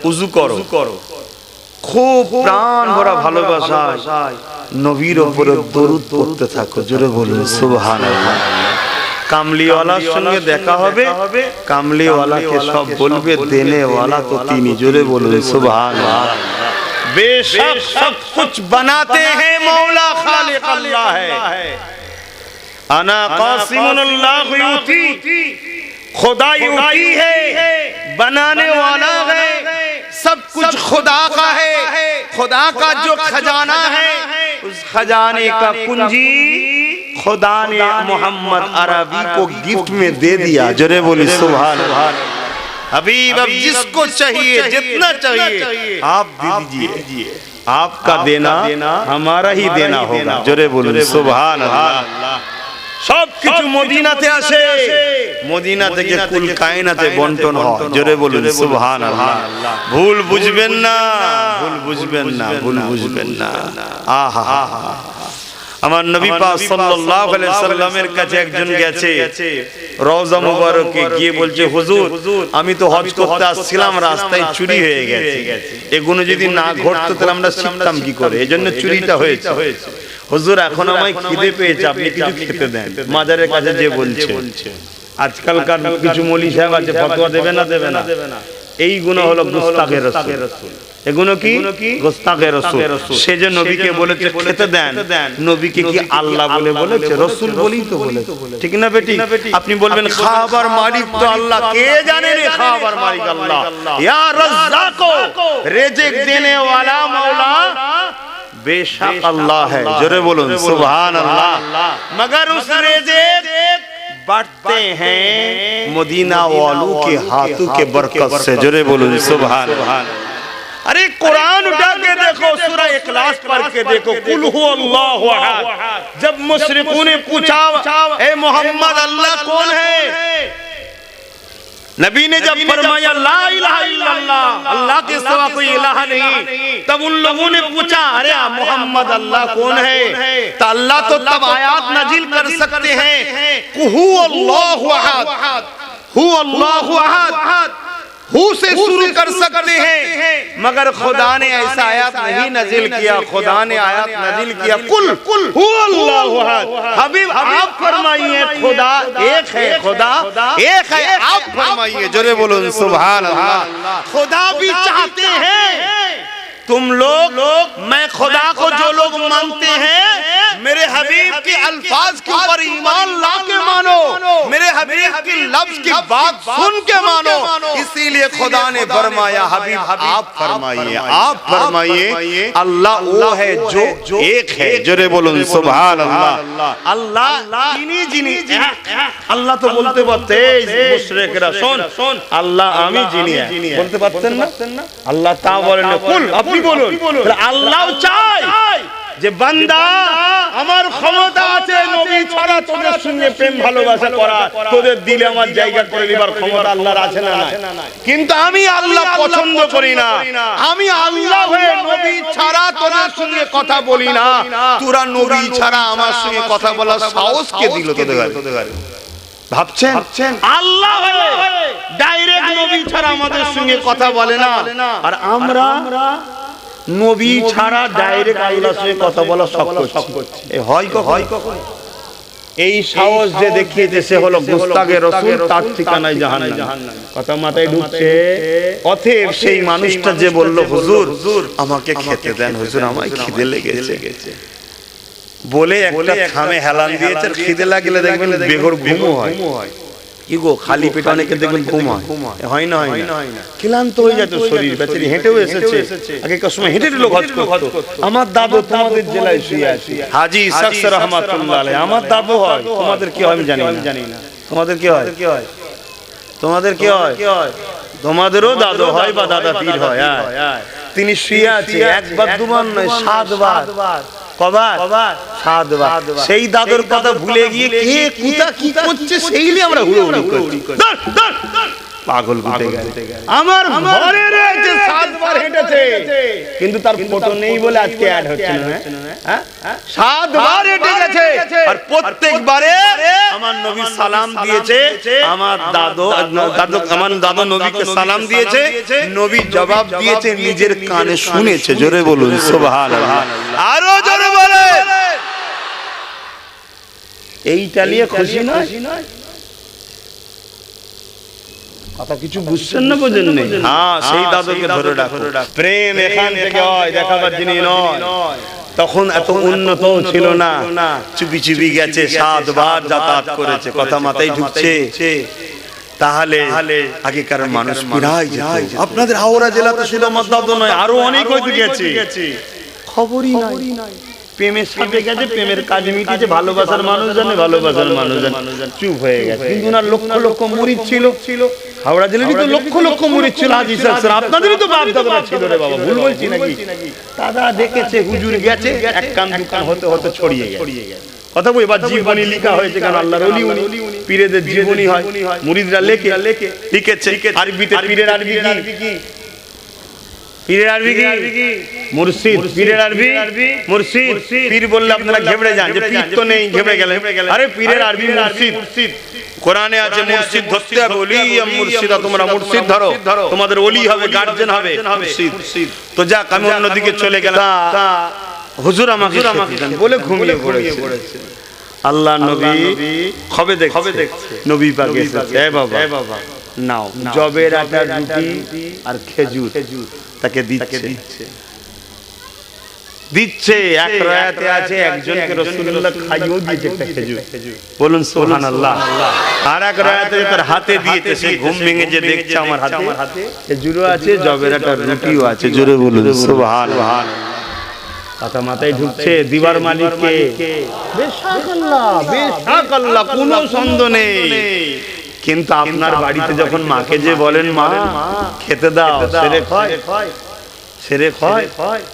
উযু করো, খুব প্রাণ ভরা ভালোবাসা নবীর উপরে দরুদ পড়তে থাকো। জোরে বলুন সুবহানাল্লাহ। কামলিওয়ালার সঙ্গে দেখা হবে, কামলিওয়ালাকে সব বলবে দেনেওয়ালা তো তিনি। জোরে বলুন সুবহানাল্লাহ। बेशक सब कुछ बनाते हैं मौला खालिक अल्लाह है, अना कासिमुल्लाह यूती, खुदा यूती है, बनाने वाला है, सब कुछ खुदा का है। खुदा का जो खजाना है, उस खजाने का कुंजी खुदा ने मोहम्मद अरबी को गिफ्ट में दे दिया। जरे बोली सुभान अल्लाह। हबीब अब जिसको चाहिए, जितना चाहिए आप दे दीजिए, आपका देना हमारा ही देना होगा। जोरे बोलुन सुभान अल्लाह। সব কিছু মদিনাতে আসে, মদিনা থেকে কুল কায়নাতে বন্টন হয়। জোরে বলুন সুবহানাল্লাহ। ভুল বুঝবেন না, ভুল বুঝবেন না, ভুল বুঝবেন না। আহা, আমার নবী পাক সাল্লাল্লাহু আলাইহি সাল্লামের কাছে একজন গেছে, রওজা মুবারকে গিয়ে বলছে, হুজুর আমি তো হজ করতে আসছিলাম, রাস্তায় চুরি হয়ে গেছে, এগুলো যদি না ঘটতো তাহলে আমরা শিখতাম কি করে, এজন্য চুরিটা হয়েছে। হুজুর এখন আমায় খিদে পেয়েছে, আপনি কিছু খেতে দেন। মাজারের কাছে যে বলছে, আজকালকার কিছু মৌলী সাহেব আছে, ফতোয়া দেবে না, এই গুনাহ হলো গুস্তাখে রাসূল। এগুলো কি গোস্তাখে রাসূল। সেজন্য নবীকে বলেছে খেতে দেন, নবীকে কি আল্লাহ বলে বলেছে? রাসূল বলেই তো বলেছে, ঠিক না বেটি? আপনি বলবেন খাবার মালিক তো আল্লাহ, কে জানে রে খাবার মালিক আল্লাহ। ইয়া রাজ্জাক, রিজিক দেনে वाला मौला बेशक अल्लाह है। जोरे बोलूं सुभान अल्लाह। मगर उस रिजिक बढ़ते हैं मदीना वालों के हाथों के बरकत से। जोरे बोलूं सुभान अल्लाह। अरे कुरान उठा के देखो, सूरह इखलास पढ़ के देखो, कुल हु अल्लाहु अहद। जब मुशरिकों ने पूछा ए मोहम्मद अल्लाह कौन है, नबी ने जब फरमाया ला इलाहा इल्लल्लाह, अल्लाह के सिवा कोई इलाहा नहीं, तब उन लोगों ने पूछा अरे मोहम्मद अल्लाह कौन है? तो अल्लाह तो तब आयात नाजिल कर सकते हैं हु अल्लाहु अहद, हु अल्लाहु अहद, हु से शुरू कर सकते हैं। मगर खुदा ने ऐसा आयत नहीं नाजिल किया, खुदा ने आयत नाजिल किया कुल हु अल्लाहु अहद। हबीब आप फरमाइए खुदा एक है, खुदा एक है, आप फरमाइए। जोरे बोलो सुभान अल्लाह। खुदा भी चाहते हैं तुम लोग, मैं खुदा को जो लोग मानते हैं मेरे हबीब के अल्फाज के ऊपर ईमान ला के मानो, मेरे हबीब की लफ्ज की बात सुन के मानो। इसीलिए खुदा ने फरमाया हबीब आप फरमाइए, आप फरमाइए अल्लाह वो है जो एक है। जोरे बोलो सुभान अल्लाह। अल्लाह जिनी अल्लाह तो बोलते পারতে মুশরিকরা শোন আল্লাহ আমি যিনি বলতে পারতেন না? আল্লাহ তা বলেন কুল, আপনি বলুন। আল্লাহ চায় যে বান্দা আমার ক্ষমতা আছে নবী ছাড়া তোদের সঙ্গে প্রেম ভালোবাসা করা, তোদের দিলে আমার জায়গা করে নেবার ক্ষমতা আল্লাহর আছে না নাই? কিন্তু আমি আল্লাহ পছন্দ করি না, আমি আল্লাহ হয়ে নবী ছাড়া তোদের সঙ্গে কথা বলি না। তোরা নবী ছাড়া আমার সঙ্গে কথা বলার সাহস কে দিল তোদের? ভাবছেন আল্লাহ হয়ে ডাইরেক্ট নবী ছাড়া আমাদের সঙ্গে কথা বলে না, আর আমরা নবী ছাড়া ডাইরেক্ট আল্লাহর সঙ্গে কথা বলা শখ করছি। এ হয় কখন? এই সাহস যে দেখিয়েছে সে হলো গোস্তাখে রাসূল, তার ঠিকানায় জাহান্নাম। কথা মাথায় ঢুকছে? অতএব সেই মানুষটা যে বলল হুজুর আমাকে খেতে দেন, হুজুর আমার খিদে লেগেছে বলে একটা খামে হেলান দিয়েছে, খিদে লাগলে দেখবেন বেঘর ঘুমও হয়। কি গো খালি পেটে অনেকে দেখবেন ঘুম হয় না? ক্লান্ত হয়ে যেত শরীর, বেচারি হেঁটেও এসেছে, আগেকার সময় হেঁটে লোক হজ করতো। আমার দাদু তোমাদের জেলায় শুয়ে আছে, হাজী ইসহাক রাহমাতুল্লাহ আলাইহি। আমার দাদু হয়, তোমাদের কি হয় আমি জানি না। তোমাদের কি হয়? তোমাদের কি হয়? তোমাদেরও দাদু হয় বা দাদা পীর হয়। তিনি শুয়ে আছে একবার দুবার নয় 7 বার। কবার? 7 বার। সেই দাদুর কথা ভুলে গিয়ে কে কোথা কি করছে সেই নিয়ে আমরা হুড়োহুড়ি করছি। পাগল বুঝে গেছে আমার ঘরে রয়েছে 7 বার হেঁটেছে, কিন্তু তার ফটো নেই বলে আজকে অ্যাড হচ্ছে না। হ্যাঁ 7 বার হেঁটে গেছে, আর প্রত্যেকবারে আমার নবী সালাম দিয়েছে, আমার দাদু নবীকে সালাম দিয়েছে, নবী জবাব দিয়েছে, নিজের কানে শুনেছে। জোরে বলুন সুবহানাল্লাহ। আরো জোরে বলেন। এইটা নিয়ে খুশি নয়? কথা কিছু বুঝছেন না, বোঝেন নেই? হ্যাঁ সেই দাদুকে ধরে রাখো। প্রেম এখান থেকে হয়, দেখাবার জিনিস নয়। তখন এত উন্নত ছিল না, চুপি চুপি গেছে, 7 বার যাতায়াত করেছে। কথা মাথায় ঢুকছে? তাহলে আগেকার মানুষ প্রায় যেত। আপনাদের হাওড়া জেলাতে শুধু আমার দাদু নয়, আরো অনেক হয়তো গেছে, খবরই নাই। প্রেমের সাথে গেছে, প্রেমের কাজ মিটেছে, ভালোবাসার মানুষ জানে, ভালোবাসার মানুষ জানে, চুপ হয়ে গেছে। কিন্তু না লক্ষ লক্ষ মুরিদ ছিল, হাওড়া জেলারই তো লক্ষ লক্ষ মুরিদ ছিল। হাজী ইসহাক স্যার আপনাদেরই তো বাপ দাদা ছিল রে বাবা, ভুল বলছি নাকি? দাদা দেখেছে হুজুর গেছে, এক কান দুকান হতে হতে ছড়িয়ে গেছে। কথা বলি, এবার জীবনী লেখা হয়েছে, কারণ আল্লাহর ওলি উনি, পীরেদের জীবনী হয়, মুরিদরা লিখেছে আরবিতে। পীরের আরবি কি? পীরের আরবি কি? মুর্শিদ। পীরের আরবি মুর্শিদ। পীর বললে আপনারা ঘেবড়ে যান যে পীর তো নেই, ঘেবড়ে গেলেন। আরে পীরের আরবি মুর্শিদ। কোরআনে আছে মুর্শিদ ধরতে হবে, ওলি মুর্শিদা, তোমরা মুর্শিদ ধরো, তোমাদের ওলি হবে, গার্জিয়ান হবে মুর্শিদ। তো যাক আমি অন্যদিকে চলে গেলাম। হুজুর আমাকে বলে ঘুমিয়ে পড়েছে। আল্লাহ নবী খবে দেখছে, নবী পাক এসেছে। এ বাবা নাও জবের আটার রুটি আর খেজুর তাকে দিচ্ছে দিচ্ছে। এক রায়াতে আছে একজনকে রাসূলুল্লাহ খাইয়েও দিয়েছে একটা খেজুর, বলুন সুবহানাল্লাহ। আর এক রায়াতে তার হাতে দিয়েছে, সে ঘুম ভেঙে যে দেখছে আমার হাতে খেজুরও আছে, জবের আটার রুটিও আছে, জোরে বলুন সুবহানাল্লাহ। কথা মাথায় ঢুকছে? দিবার মালিককে বেশাক আল্লাহ, কোনো সন্দেহ নেই। কিন্তু আপনার বাড়িতে যখন মাকে যে বলেন মা খেতে দাও, সেরে খায়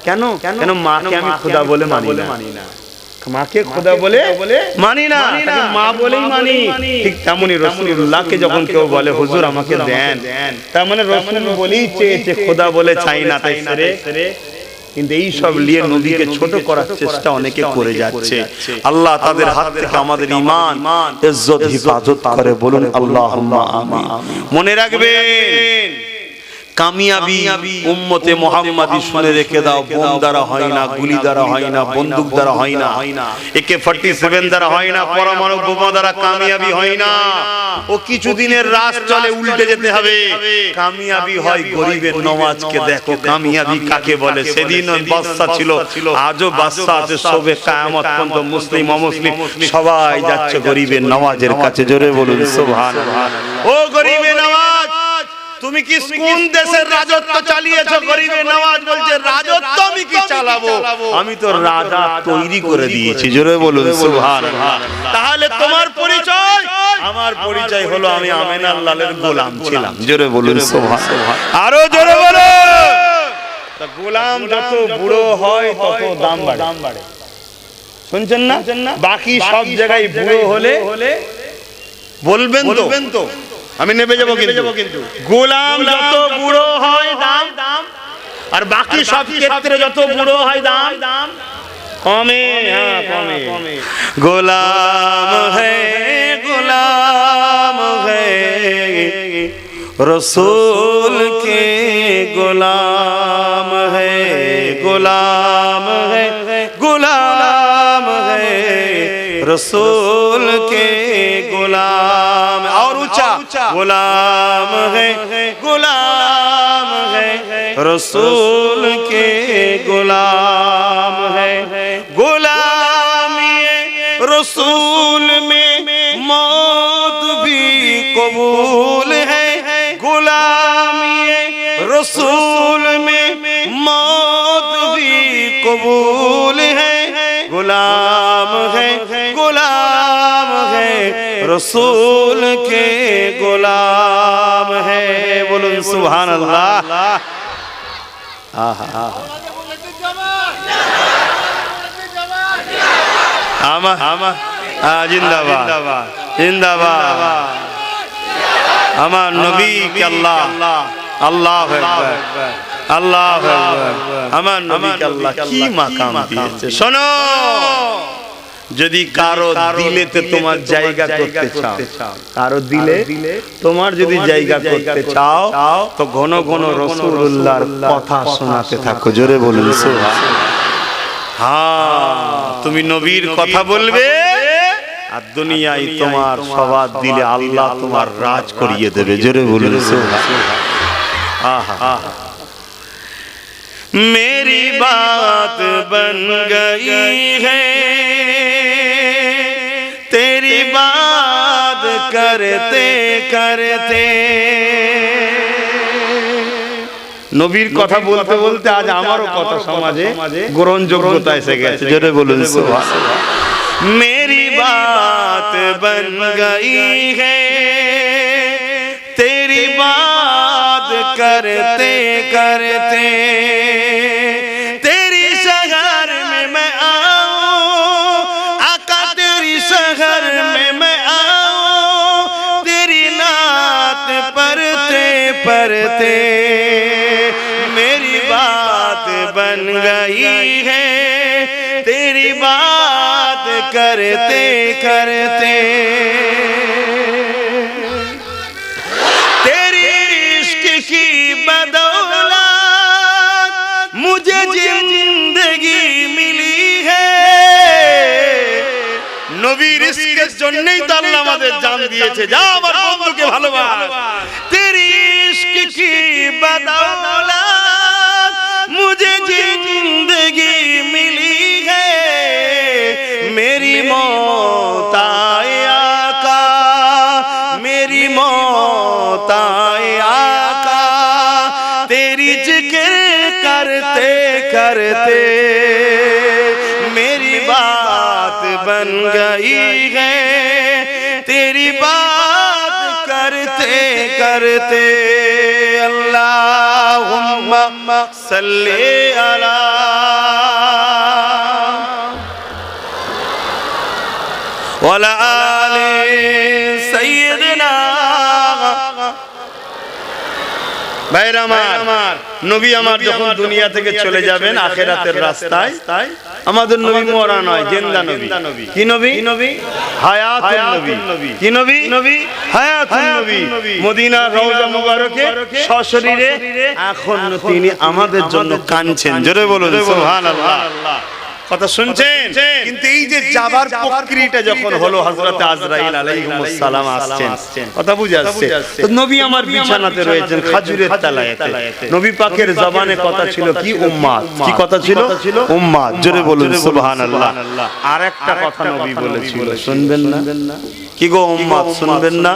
কেন? কেন মাকে আমি খোদা বলে মানি না, মাকে খোদা বলে মানি না, মা বলেই মানি। ঠিক তেমনি রাসূলুল্লাহকে যখন কেউ বলে হুজুর আমাকে দেন, তার মানে রাসূল বলেই চেয়েছে, খোদা বলে চাই না, তাই সেরে। কিন্তু এই সব নিয়ে নবীকে ছোট করার চেষ্টা অনেকে করে যাচ্ছে। আল্লাহ তাদের হাত থেকে আমাদের ঈমান ইজ্জত হিফাজত করে, বলুন আল্লাহুম্মা আমিন। মনে রাখবেন কামিয়াবি উম্মতে মুহাম্মাদি শুনে রেখে দাও, বোম দ্বারা হয় না, গুলি দ্বারা হয় না, বন্দুক দ্বারা হয় না, AK-47 দ্বারা হয় না, পরমাণু বোমা দ্বারা কামিয়াবি হয় না। ও কিছুদিনের রাস চলে, উল্টে যেতে হবে। কামিয়াবি হয় গরিবের নামাজকে দেখো, কামিয়াবি কাকে বলে। সেদিন বাদশা ছিল, আজও বাদশা আছে, সবে কিয়ামত পর্যন্ত মুসলিম অমুসলিম সবাই যাচ্ছে গরিবের নামাজের কাছে, জোরে বলুন সুবহানাল্লাহ। ও গরিবের নামাজ, তুমি কি কোন দেশের রাজত্ব চালিয়েছো? গরিবের নামাজ বলছে রাজত্ব আমি কি চালাবো, আমি তো রাজা তৈরি করে দিয়েছি, জোরে বলুন সুবহানাল্লাহ। তাহলে তোমার পরিচয়? আমার পরিচয় হলো আমি আমিনার লালের গোলাম ছিলাম, জোরে বলুন সুবহানাল্লাহ। আরো জোরে বলো। তা গোলাম যত বুড়ো হয় তত দাম বাড়ে, শুনছেন না? বাকি সব জায়গায় বুড়ো হলে বলবেন তো আমি নেমে যাবো, কিন্তু গোলাম যত বুড়ো হয় দাম, আর বাকি সব ক্ষেত্রে যত বুড়ো হয় দাম কমে। গোলাম হে রসূল কে গোলাম হে, গোলাম হে रसूल के गुलाम। और ऊंचा गुलाम है रसूल के गुलाम है। गुलामी रसूल में मौत भी कबूल है। गुलामी रसूल में मौत भी कबूल है। गुलाम है रसूल के गुलाम है। बोलो सुभान अल्लाह। जिंदाबाद जिंदाबाद। আমার নবী কে আল্লাহ আল্লাহু আকবার আল্লাহু আকবার। আমার নবী কে আল্লাহ কি মাকাম দিয়েছে শোনো। যদি কারো দিলেতে তোমার জায়গা করতে চাও, কারো দিলে তোমার যদি জায়গা করতে চাও, তো ঘন ঘন রাসূলুল্লাহর কথা শোনাতে থাকো। জোরে বলুন সুবহানাল্লাহ। হ্যাঁ, তুমি নবীর কথা বলবে আর দুনিয়ায় তোমার সবার দিলে আল্লাহ তোমার রাজ করিয়ে দেবে। জোরে বলুন সুবহানাল্লাহ। আহা, मेरी बात बन गई है, तेरी बात करते करते। নবীর কথা বলতে বলতে আজ আমারও কথা সমাজে গ্রহণযোগ্যতা এসে গেছে। জোরে বলুন সুবহানাল্লাহ। मेरी बात बन गई है, तेरी बात करते करते। तेरी शहर में मैं आऊं आका, तेरी शहर में मैं आऊं, तेरी नात पढ़ते पढ़ते। मेरी बात बन गई है, तेरी बात करते करते। तेरी इश्क की बदौलत मुझे जिंदगी मिली है। নবীর ইশকের জন্য জন্যই তো আল্লাহ আমাদের জান দিয়েছে। যা আমার বন্ধুকে ভালোবাস। তেরি ইশক কি বদৌলত মুঝে জিंदगी मिली है मेरी मौत आए आका मेरी मौत आए आका तेरी जिक्र करते करते मेरी बात बन गई है तेरी बात करते करते अल्लाहुम्मा सल्ली अला वाला आले सय्यदना। ভাইরা আমার, নবী আমার যখন দুনিয়া থেকে চলে যাবেন আখিরাতের রাস্তায়, আমাদের নবী মরা নয়, জিন্দা নবী। কি নবী? হায়াতুন নবী। কি নবী? হায়াতুন নবী। মদিনার রওজা মুবারকে সশরীরে এখন তিনি আমাদের জন্য কাঁদছেন। জোরে বলুন সুবহানাল্লাহ। কথা শুনছেন? কিন্তু এই যে যাবার প্রক্রিয়াটা যখন হলো, হযরত আজরাইল আলাইহিস সালাম আসছেন, কথা বুঝে আসছে। তো নবী আমার বিছানাতে রয়েছেন খাজুরের তলায়তে। নবী পাকের জবানে কথা ছিল কি? উম্মাত। কি কথা ছিল? উম্মাত। জোরে বলুন সুবহানাল্লাহ। আরেকটা কথা নবী বলেছিল, শুনবেন না? কি গো উম্মাত, শুনবেন না?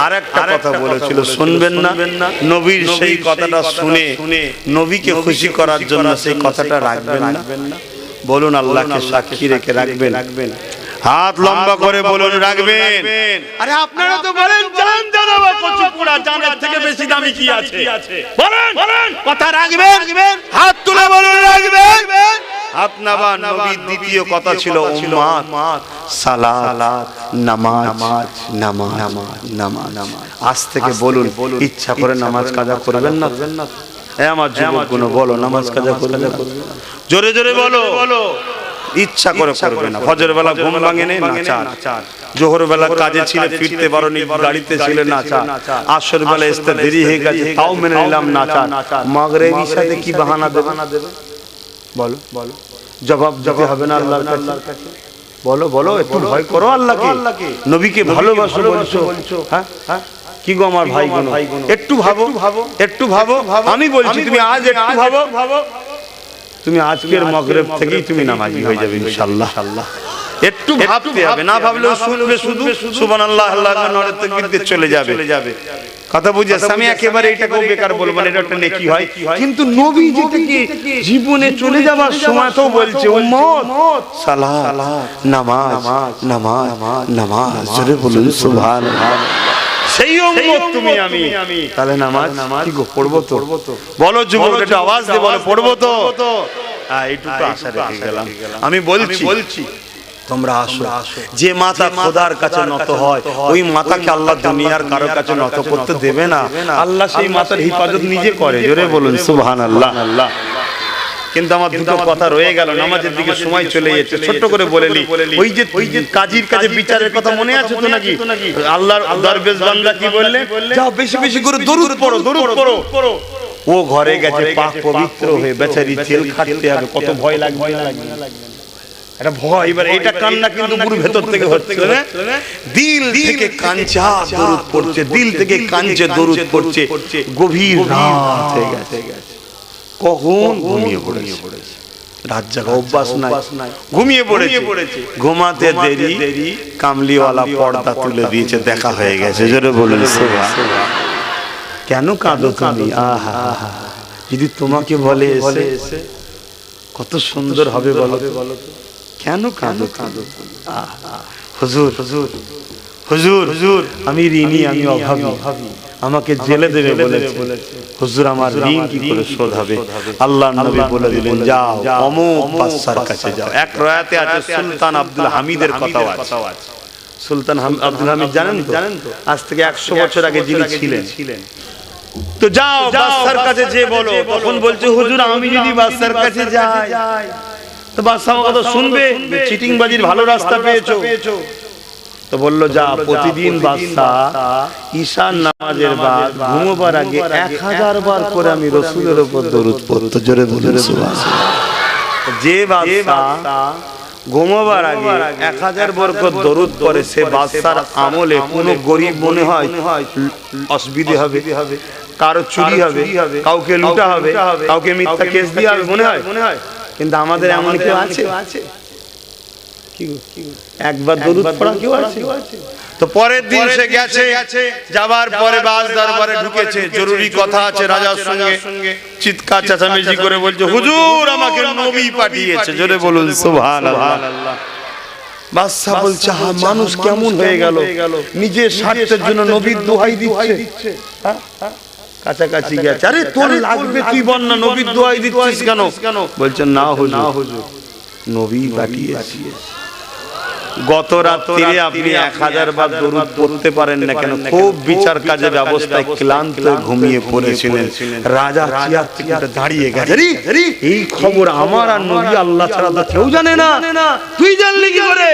আরেকটা কথা বলেছিল, শুনবেন না? নবীর সেই কথাটা শুনে নবীকে খুশি করার জন্য সেই কথাটা রাখবেন না? বলুন আল্লাহকে সাক্ষী রেখে রাখবেন? হাত লম্বা করে বলুন রাখবেন। আরে আপনারা তো বলেন জান জানাবো কচু পোড়া, জানের থেকে বেশি দামি কি আছে? বলেন কথা রাখবেন? হাত তুলে বলুন রাখবেন। হাত নামান। নবীর দ্বিতীয় কথা ছিল উম্মাত, সালাত, নামাজ। আজ থেকে বলুন ইচ্ছা করে নামাজ কাজা করবেন না। আমার যুবকগুলো বলো নামাজ কাজা করবে না। জোরে জোরে বলো। ইচ্ছা করে করবে না। ফজর বেলা ঘুম ভাঙে নেই নাচার, জোহর বেলা কাজে ছিল ফিরতে পারোনি, গাড়িতে ছিল নাচার, আসর বেলা আসতে দেরি হয়ে গেছে তাও মেনে নিলাম নাচার, মাগরিবের সাথে কি বাহানা দেবে? বলো জবাব দিতে হবে না আল্লাহর কাছে? বলো একটু ভয় করো আল্লাহকে, নবীকে ভালোবাসো বলছো। হ্যাঁ কি গো আমার ভাইগুলো, একটু ভাবো। আমি বলছি তুমি আজ একটু ভাবো, তুমি আজকের মাগরিব থেকেই তুমি নামাজি হয়ে যাবে ইনশাআল্লাহ। একটু ভাবতে হবে, না ভাবলেও শুনবে শুধু সুবহানাল্লাহ আল্লাহু আকবার তাকবীর দিয়ে চলে যাবে। কথা বুঝে আমি একেবারে এটাকেও বেকার বলবো না, এটা একটা নেকি হয়। কিন্তু নবী যেটাকে জীবনে চলে যাবার সময় তো বলছে উম্মত সালাত, নামাজ। জোরে বলুন সুবহানাল্লাহ। সেই উম্মত তুমি আমি, তাহলে নামাজ কি গো পড়বো তো? বলো যুবক, একটু আওয়াজ দিয়ে বলো পড়বো তো? এইটুকু আশা রেখে গেলাম। আমি বলছি তোমরা আসো। যে মাথা খোদার কাছে নত হয় ওই মাথাকে আল্লাহ দুনিয়ার কারো কাছে নত করতে দেবে না। আল্লাহ সেই মাথার হিফাজত নিজে করে। জোরে বলুন সুবহানাল্লাহ। কিন্তু আমার দুটো কথা রয়ে গেল, নামাজের দিকে সময় চলে যাচ্ছে। ছোট্ট করে বলেলি, ওই যে কাজীর কাছে বিচারের কথা মনে আছে তো নাকি? আল্লাহর দরবেশ বান্দা কি বললে? যাও বেশি বেশি করে দরুদ পড়ো। ও ঘরে গেছে পাক পবিত্র হয়ে, বেচারি জেল খাটতে হবে, কত ভয় লাগবে না? এটা ভয়। এবার এটা কান্না কিন্তু পুরো ভেতর থেকে হচ্ছে, দিল থেকে কাঁচা দরুদ পড়ছে, দিল থেকে কাঁচা দরুদ পড়ছে। গভীর রাত হয়ে গেছে, কখন ঘুমিয়ে পড়েছে, রাত জাগা অভ্যাস নাই, ঘুমিয়ে পড়েছে। ঘুমাতে দেরি, কামলিওয়ালা পর্দা তুলে দিয়েছে, দেখা হয়ে গেছে। জোরে বলুন সুবহানাল্লাহ। কেন কাঁদো তুমি? আহা, যদি তোমাকে বলে এসে কত সুন্দর হবে বলো তো, কেন কাঁদো? হুজুর আমি ঋণী, আমি অভাবী, আমাকে জেলে দেবে বলেছে। হুজুর আমার ঋণ কি করে শোধ হবে? আল্লাহর নবী বলে দিলেন যাও অমুক বাদশার কাছে যাও। এক রাতে আছে সুলতান আব্দুল হামিদের কথা আছে। সুলতান আব্দুল হামিদ জানেন তো? আজ থেকে 100 বছর আগে যিনি ছিলেন। তো যাও বাদশার কাছে যে বলো। তখন বলছে হুজুর আমি যদি বাদশার কাছে যাই তো বাদশা আমার কথা শুনবে? চিটিংবাজির ভালো রাস্তা পেয়েছো। তো বললো যা, প্রতিদিন বাদশা ঈশার নামাজের বাদ ঘুমোবার আগে 1000 বার করে আমি রাসূলের উপর দরুদ পড়তো। জোরে বলুন সুবহানাল্লাহ। যে বাদশা ঘুমাবার আগে 1000 বরকত দরুদ পড়ে, সে বাদশার আমলে কোনো গরিব মনে হয় অসুবিধে হবে, কারো চুরি হবে, কাউকে লুটা হবে, কাউকে মিথ্যা কেস দিয়ে হবে মনে হয়। কিন্তু আমাদের এমন কেউ আছে? একবার দরুদ পড়া কেউ আছে? তো পরের দিন সে গেছে, যাবার পরে বাস দরবারে ঢুকেছে, জরুরি কথা আছে রাজার সঙ্গে। চিৎকার চেঁচামেচি করে বলছে, হুজুর আমাকে নবী পাঠিয়েছে। জোরে বলুন সুবহানাল্লাহ। বাদশা বলছে, মানুষ কেমন হয়ে গেল, নিজের স্বার্থের জন্য নবীর দোহাই দিচ্ছে। কাছাকাছি গেছে, আরে তোর লাগবে তুই বল না, নবীর দোহাই দিচ্ছিস কেন? বলছেন না হুজুর, নবী পাঠিয়েছে। গত রাত্রিরে আপনি 1000 বার দরুদ পড়তে পারেন না কেন? খুব বিচার কাজে ব্যবস্থায় ক্লান্ত ঘুমিয়ে পড়েছিলেন। রাজা চেয়ার থেকে দাঁড়িয়ে গেছে, এই খবর আমার আর নবী আল্লাহ ছাড়া তো কেউ জানে না, তুই জানলি কি করে?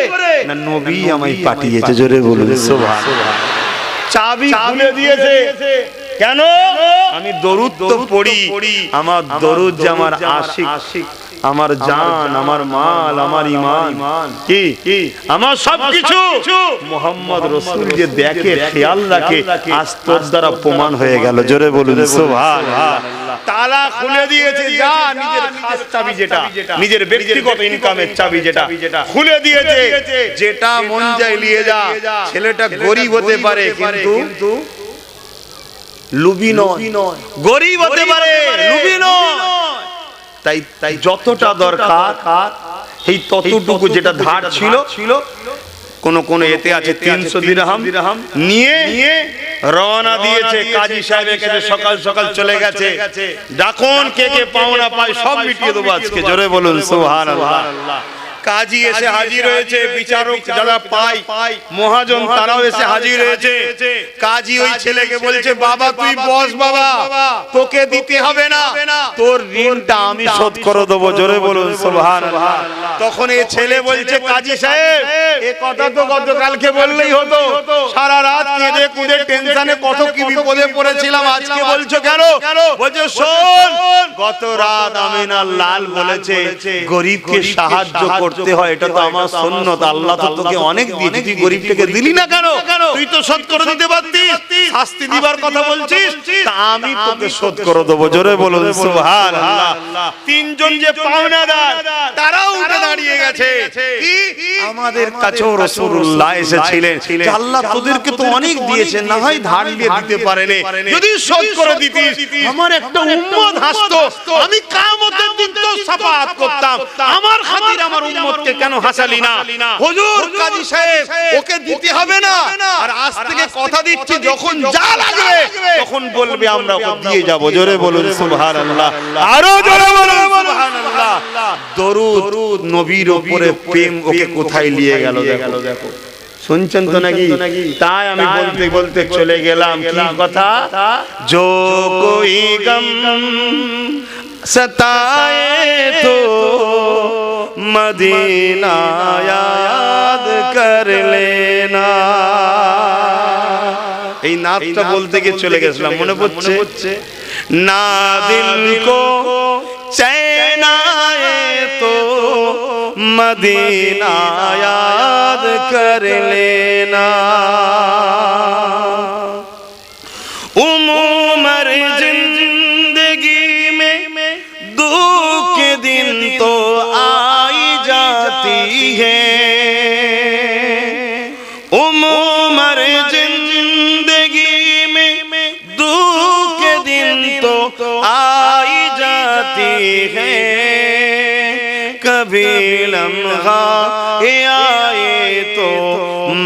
না, নবী আমায় পাঠিয়েছে। জোরে বলুন সুবহানাল্লাহ। চাবি খুলে দিয়েছে। কেন? আমি দরুদ তো পড়ি, আমার দরুদ যে আমার আশিক, আমার জান, আমার মাল, আমার ঈমান, কি আমার সবকিছু মুহাম্মদ রাসূল যে দেখে, খেয়াল রাখে, আজ তোর দ্বারা প্রমাণ হয়ে গেল। জোরে বলুন সুবহানাল্লাহ। তালা খুলে দিয়েছে, যা নিজের খাস চাবি, যেটা নিজের ব্যক্তিগত ইনকামের চাবি, যেটা খুলে দিয়েছে, যেটা মন চাই নিয়ে যা। ছেলেটা গরিব হতে পারে কিন্তু লুবি নয়, গরিব হতে পারে লুবি নয়। তাই যতটা দরকার এই ততটুকু, যেটা ধার ছিল, কোন এতে আছে 300 দিরহাম, নিয়ে রওনা দিয়েছে কাজী সাহেবের কাছে। সকাল সকাল চলে গেছে, ডাকুন কে পাওনা পায় সব মিটিয়ে দেবো আজকে। জোরে বলুন সুবহানাল্লাহ। কাজী এসে হাজির হয়েছে, বিচারক যারা পায় মহাজন তারাও এসে হাজির হয়েছে। কাজী ওই ছেলেকে বলছে, বাবা তুই বস, বাবা তোকে দিতে হবে না, তোর ঋণটা আমি শোধ করে দেবো। জোরে বলুন সুবহানাল্লাহ। তখন এই ছেলে বলছে, কাজী সাহেব এই কথা তো গতকালকে বললেই হতো, সারা রাত কেঁদে কুঁদে টেনশনে কত কি বিপদে পড়েছিলাম, আজকে বলছো কেন? বলছে, শোন, গত রাত আমিনা লাল বলেছে গরিবকে সাহায্য করতে হয়, এটা তো আমার সুন্নত। আল্লাহ তো তোকে অনেক দিয়েছে, তুই গরিবটাকে দিলি না কেন? তুই তো শোধ করে দিতে পারতিস, শাস্তি দিবার কথা বলছিস, তা আমি তোকে শোধ করে দেবো। জোরে বলুন সুবহানাল্লাহ। তিনজন যে পাওনাদার তারাও উঠে দাঁড়িয়ে গেছে। আমাদের কাছেও রাসূলুল্লাহ এসেছিলেন, আল্লাহ তোদেরকে তো অনেক দিয়েছে, না হয় ধার দিয়ে দিতে পারেনি, যদি শোধ করে দিতিস আমার একটা উম্মত হাসতো, আমি কিয়ামতের দিন তো শাফাআত করতাম। আমার খাতির আমার উম্মতকে কেন হাসালি না? হুজুর কাজী সাহেব ওকে দিতে হবে না, আর আজ থেকে কথা দিচ্ছি যখন যা লাগবে তখন বলবে আমরা ওকে দিয়ে যাব। জোরে বলুন সুবহানাল্লাহ, আরো জোরে বলুন সুবহানাল্লাহ। দরুদ নবীর উপরে প্রেম ওকে কোথায় নিয়ে গেল দেখো। শুনছেন তো নাকি? তাই আমি বলতে চলে গেলাম কি কথা, जो कोई गम सताए तो मदीना याद कर लेना। এই নাতটা বলতে গিয়ে চলে গেছিলাম, মনে পড়ছে, না দিল কো চैन आए तो मदीना याद कर लेना। उम्र जिंदगी में दुख के दिन तो आई जाती है, उम्र जिंदगी में दुख के दिन तो आई जाती है, कभी लम्हा आए तो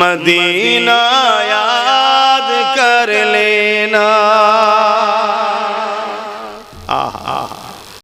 मदीना याद कर लेना।